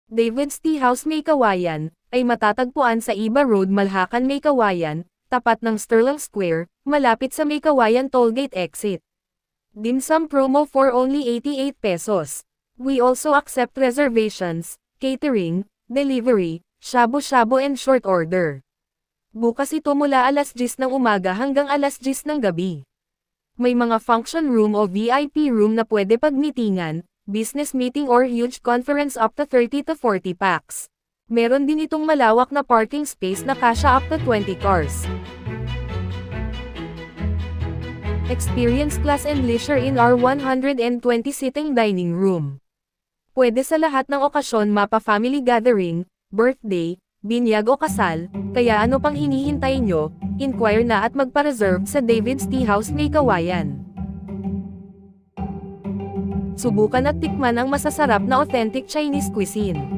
David's Tea House May Kawayan, ay matatagpuan sa Iba Road Malhacan May Kawayan, tapat ng Sterling Square, malapit sa May Kawayan Tollgate exit. Dim sum promo for only 88 pesos. We also accept reservations, catering, delivery, shabu-shabu and short order. Bukas ito mula alas 10 ng umaga hanggang alas 10 ng gabi. May mga function room o VIP room na pwede pagmitingan, business meeting or huge conference up to 30 to 40 packs. Meron din itong malawak na parking space na kasya up to 20 cars. Experience class and leisure in our 120-seating dining room. Pwede sa lahat ng okasyon mapa family gathering, birthday, binyag o kasal, kaya ano pang hinihintay nyo, inquire na at magpa-reserve sa David's Tea House May Kawayan. Subukan at tikman ang masasarap na authentic Chinese cuisine.